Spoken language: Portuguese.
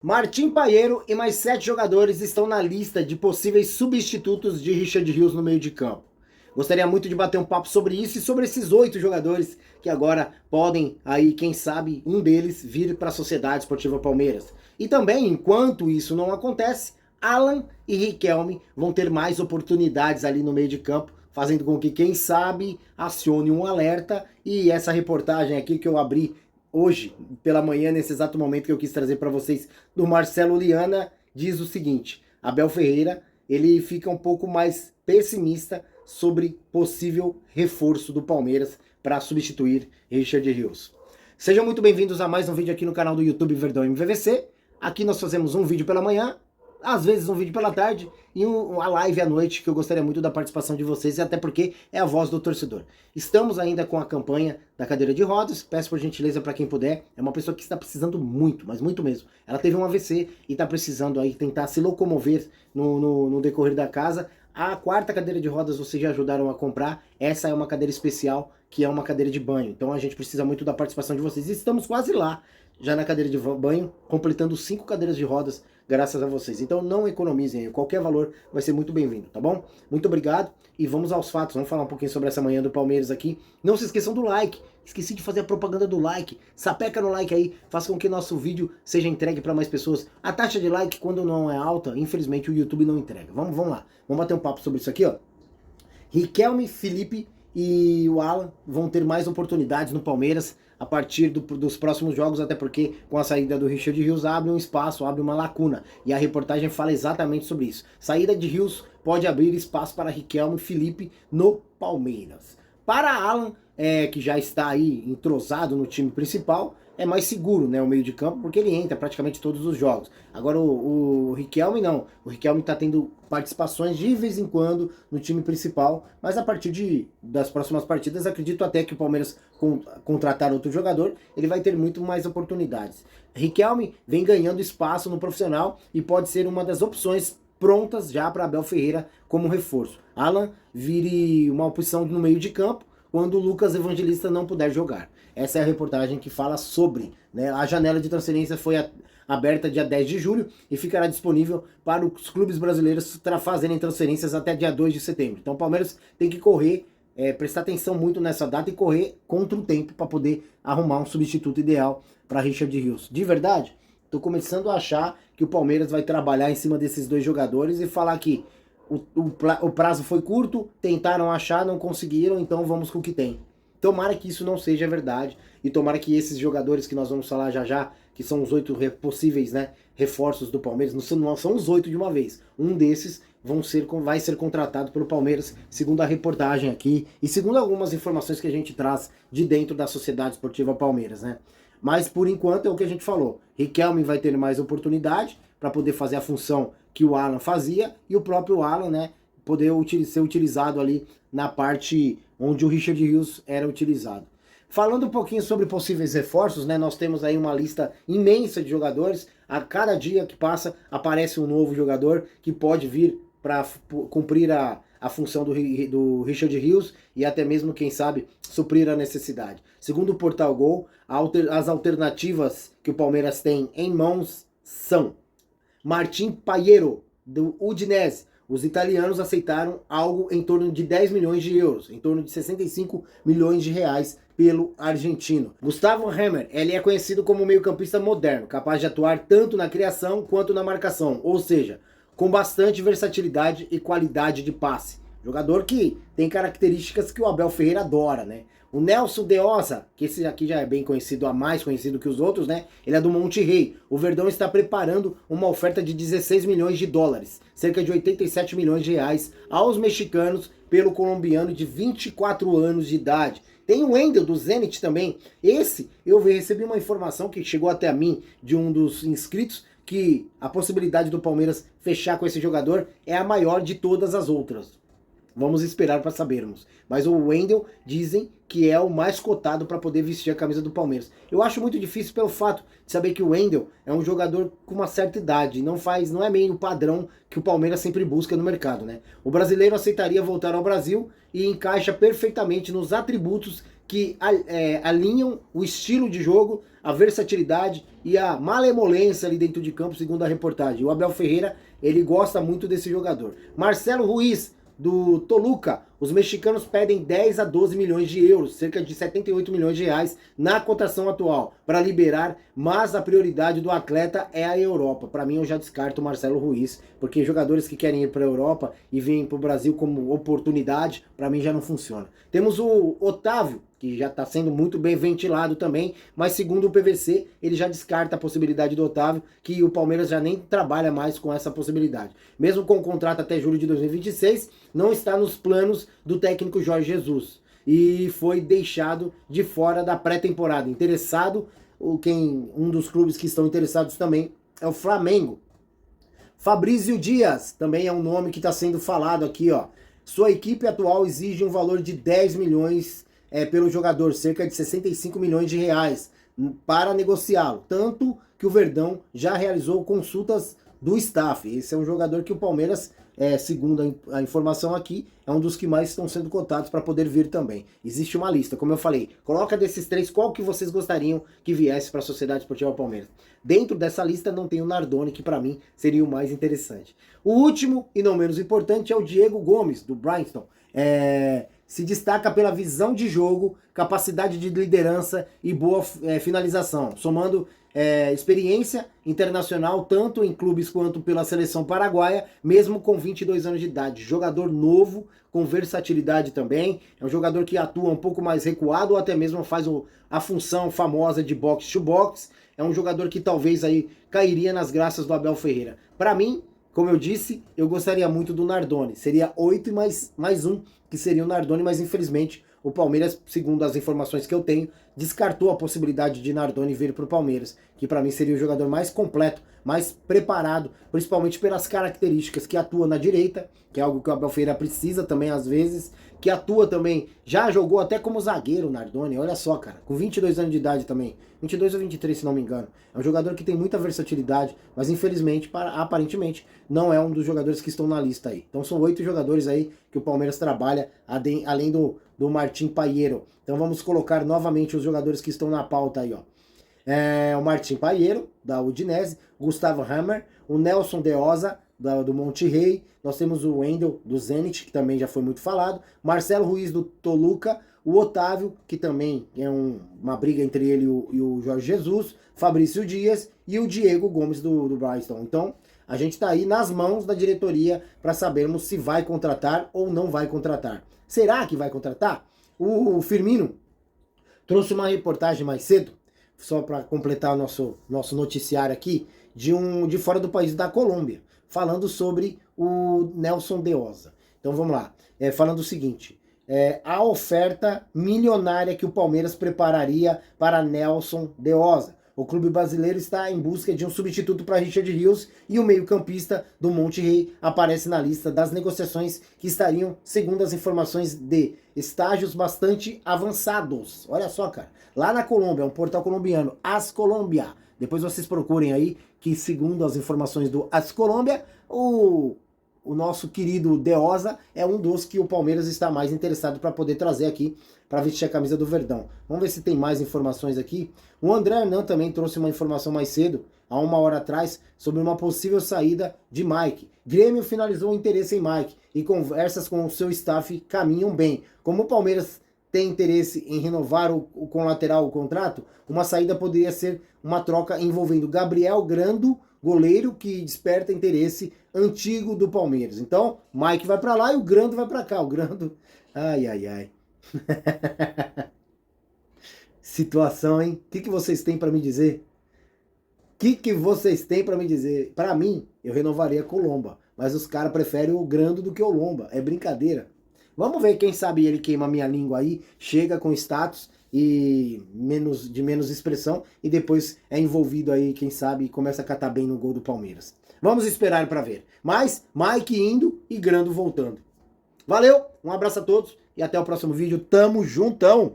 Martim Paieiro e mais 7 jogadores estão na lista de possíveis substitutos de Richard Rios no meio de campo. Gostaria muito de bater um papo sobre isso e sobre esses 8 jogadores que agora podem, aí, quem sabe, um deles vir para a Sociedade Esportiva Palmeiras. E também, enquanto isso não acontece, Alan e Riquelme vão ter mais oportunidades ali no meio de campo, fazendo com que, quem sabe, acione um alerta. E essa reportagem aqui que eu abri hoje, pela manhã, nesse exato momento que eu quis trazer para vocês, do Marcelo Liana, diz o seguinte: Abel Ferreira, ele fica um pouco mais pessimista sobre possível reforço do Palmeiras para substituir Richard Rios. Sejam muito bem-vindos a mais um vídeo aqui no canal do YouTube Verdão MVVC. Aqui nós fazemos um vídeo pela manhã, às vezes um vídeo pela tarde e uma live à noite, que eu gostaria muito da participação de vocês, e até porque é a voz do torcedor. Estamos ainda com a campanha da cadeira de rodas, peço por gentileza para quem puder, é uma pessoa que está precisando muito, mas muito mesmo. Ela teve um AVC e está precisando aí tentar se locomover no decorrer da casa. A quarta cadeira de rodas vocês já ajudaram a comprar, essa é uma cadeira especial, que é uma cadeira de banho, então a gente precisa muito da participação de vocês, e estamos quase lá, já na cadeira de banho, completando 5 cadeiras de rodas, graças a vocês. Então não economizem, qualquer valor vai ser muito bem-vindo, tá bom? Muito obrigado e vamos aos fatos, vamos falar um pouquinho sobre essa manhã do Palmeiras aqui. Não se esqueçam do like, esqueci de fazer a propaganda do like, sapeca no like aí, faça com que nosso vídeo seja entregue para mais pessoas. A taxa de like, quando não é alta, infelizmente o YouTube não entrega. Vamos lá, vamos bater um papo sobre isso aqui, ó. Riquelme, Felipe e o Alan vão ter mais oportunidades no Palmeiras a partir dos próximos jogos, até porque com a saída do Richard Rios abre um espaço, abre uma lacuna, e a reportagem fala exatamente sobre isso. Saída de Rios pode abrir espaço para Riquelme e Felipe no Palmeiras. Para Alan, que já está aí entrosado no time principal, é mais seguro, né, o meio de campo, porque ele entra praticamente todos os jogos. Agora o Riquelme não, o Riquelme está tendo participações de vez em quando no time principal, mas a partir das próximas partidas, acredito até que o Palmeiras contratar outro jogador, ele vai ter muito mais oportunidades. Riquelme vem ganhando espaço no profissional e pode ser uma das opções prontas já para Abel Ferreira como reforço. Alan vire uma opção no meio de campo quando o Lucas Evangelista não puder jogar. Essa é a reportagem que fala sobre, né? A janela de transferência foi aberta dia 10 de julho e ficará disponível para os clubes brasileiros fazerem transferências até dia 2 de setembro. Então o Palmeiras tem que correr, prestar atenção muito nessa data e correr contra o tempo para poder arrumar um substituto ideal para Richard Rios. De verdade, estou começando a achar que o Palmeiras vai trabalhar em cima desses 2 jogadores e falar que o prazo foi curto, tentaram achar, não conseguiram, então vamos com o que tem. Tomara que isso não seja verdade, e tomara que esses jogadores que nós vamos falar já, que são os 8 possíveis, né, reforços do Palmeiras, não são os 8 de uma vez. Um desses vai ser contratado pelo Palmeiras, segundo a reportagem aqui, e segundo algumas informações que a gente traz de dentro da Sociedade Esportiva Palmeiras, né. Mas por enquanto é o que a gente falou. Riquelme vai ter mais oportunidade para poder fazer a função que o Alan fazia, e o próprio Alan, né, poder ser utilizado ali na parte onde o Richard Rios era utilizado. Falando um pouquinho sobre possíveis reforços, né, nós temos aí uma lista imensa de jogadores. A cada dia que passa aparece um novo jogador que pode vir para cumprir a função do Richard Rios e até mesmo, quem sabe, suprir a necessidade. Segundo o Portal Gol, as alternativas que o Palmeiras tem em mãos são Martim Paieiro, do Udinese. Os italianos aceitaram algo em torno de 10 milhões de euros, em torno de 65 milhões de reais pelo argentino. Gustavo Hammer, ele é conhecido como meio-campista moderno, capaz de atuar tanto na criação quanto na marcação, ou seja, com bastante versatilidade e qualidade de passe. Jogador que tem características que o Abel Ferreira adora, né? O Nelson de Osa, que esse aqui já é bem conhecido, mais conhecido que os outros, né? Ele é do Monte Rei. O Verdão está preparando uma oferta de 16 milhões de dólares, cerca de 87 milhões de reais, aos mexicanos pelo colombiano de 24 anos de idade. Tem o Wendel do Zenit também. Esse, eu recebi uma informação que chegou até a mim de um dos inscritos, que a possibilidade do Palmeiras fechar com esse jogador é a maior de todas as outras. Vamos esperar para sabermos. Mas o Wendel dizem que é o mais cotado para poder vestir a camisa do Palmeiras. Eu acho muito difícil pelo fato de saber que o Wendel é um jogador com uma certa idade. Não é meio o padrão que o Palmeiras sempre busca no mercado, né? O brasileiro aceitaria voltar ao Brasil e encaixa perfeitamente nos atributos que alinham o estilo de jogo, a versatilidade e a malemolência ali dentro de campo, segundo a reportagem. O Abel Ferreira, ele gosta muito desse jogador. Marcelo Ruiz, do Toluca, os mexicanos pedem 10 a 12 milhões de euros, cerca de 78 milhões de reais na cotação atual, para liberar, mas a prioridade do atleta é a Europa. Para mim, eu já descarto o Marcelo Ruiz, porque jogadores que querem ir para a Europa e vêm para o Brasil como oportunidade, para mim já não funciona. Temos o Otávio, que já está sendo muito bem ventilado também, mas segundo o PVC, ele já descarta a possibilidade do Otávio, que o Palmeiras já nem trabalha mais com essa possibilidade. Mesmo com o contrato até julho de 2026, não está nos planos do técnico Jorge Jesus, e foi deixado de fora da pré-temporada. Interessado, um dos clubes que estão interessados também é o Flamengo. Fabrício Dias, também é um nome que está sendo falado aqui, ó. Sua equipe atual exige um valor de 10 milhões pelo jogador, cerca de 65 milhões de reais, para negociá-lo. Tanto que o Verdão já realizou consultas do staff. Esse é um jogador que o Palmeiras, segundo a informação aqui, é um dos que mais estão sendo cotados para poder vir também. Existe uma lista, como eu falei. Coloca desses três, qual que vocês gostariam que viesse para a Sociedade Esportiva Palmeiras. Dentro dessa lista não tem o Nardoni, que para mim seria o mais interessante. O último, e não menos importante, é o Diego Gomes, do Brighton. Se destaca pela visão de jogo, capacidade de liderança e boa finalização, somando experiência internacional, tanto em clubes quanto pela seleção paraguaia, mesmo com 22 anos de idade. Jogador novo, com versatilidade também, é um jogador que atua um pouco mais recuado, ou até mesmo faz a função famosa de box to box. É um jogador que talvez aí cairia nas graças do Abel Ferreira. Para mim, como eu disse, eu gostaria muito do Nardoni. Seria 8 e mais um, que seria o Nardoni, mas infelizmente o Palmeiras, segundo as informações que eu tenho, descartou a possibilidade de Nardoni vir para o Palmeiras, que para mim seria o jogador mais completo, mais preparado, principalmente pelas características, que atua na direita, que é algo que o Abel Ferreira precisa também às vezes, que atua também, já jogou até como zagueiro o Nardoni, olha só, cara, com 22 anos de idade também, 22 ou 23 se não me engano. É um jogador que tem muita versatilidade, mas infelizmente, aparentemente, não é um dos jogadores que estão na lista aí. Então são 8 jogadores aí que o Palmeiras trabalha, além do Martim Pahiero. Então vamos colocar novamente os jogadores que estão na pauta aí, ó. O Martim Pahiero, da Udinese, Gustavo Hammer, o Nelson De Oza, do Monterrey, nós temos o Wendel, do Zenit, que também já foi muito falado, Marcelo Ruiz, do Toluca, o Otávio, que também é uma briga entre ele e o Jorge Jesus, Fabrício Dias e o Diego Gomes, do Brighton. Então, a gente está aí nas mãos da diretoria para sabermos se vai contratar ou não vai contratar. Será que vai contratar? O Firmino trouxe uma reportagem mais cedo, só para completar o nosso noticiário aqui, de fora do país, da Colômbia, falando sobre o Nelson De Oza. Então vamos lá, falando o seguinte, a oferta milionária que o Palmeiras prepararia para Nelson De Oza. O clube brasileiro está em busca de um substituto para Richard Rios e o meio-campista do Monterrey aparece na lista das negociações que estariam, segundo as informações, de estágios bastante avançados. Olha só, cara. Lá na Colômbia, um portal colombiano, As Colômbia. Depois vocês procurem aí, que segundo as informações do As Colômbia, o nosso querido De Oza é um dos que o Palmeiras está mais interessado para poder trazer aqui para vestir a camisa do Verdão. Vamos ver se tem mais informações aqui. O André Hernan também trouxe uma informação mais cedo, há 1 hora atrás, sobre uma possível saída de Mike. Grêmio finalizou o interesse em Mike e conversas com o seu staff caminham bem. Como o Palmeiras tem interesse em renovar com o lateral o contrato, uma saída poderia ser uma troca envolvendo Gabriel Grando, goleiro que desperta interesse antigo do Palmeiras. Então, Mike vai para lá e o Grando vai para cá. O Grando, ai, ai, ai. Situação, hein? O que vocês têm para me dizer? O que vocês têm para me dizer? Para mim, eu renovaria com o Lomba, mas os caras preferem o Grando do que o Lomba. É brincadeira. Vamos ver, quem sabe ele queima a minha língua aí, chega com status e de menos expressão e depois é envolvido aí, quem sabe, e começa a catar bem no gol do Palmeiras. Vamos esperar para ver. Mas Mike indo e Grando voltando. Valeu, um abraço a todos e até o próximo vídeo. Tamo juntão!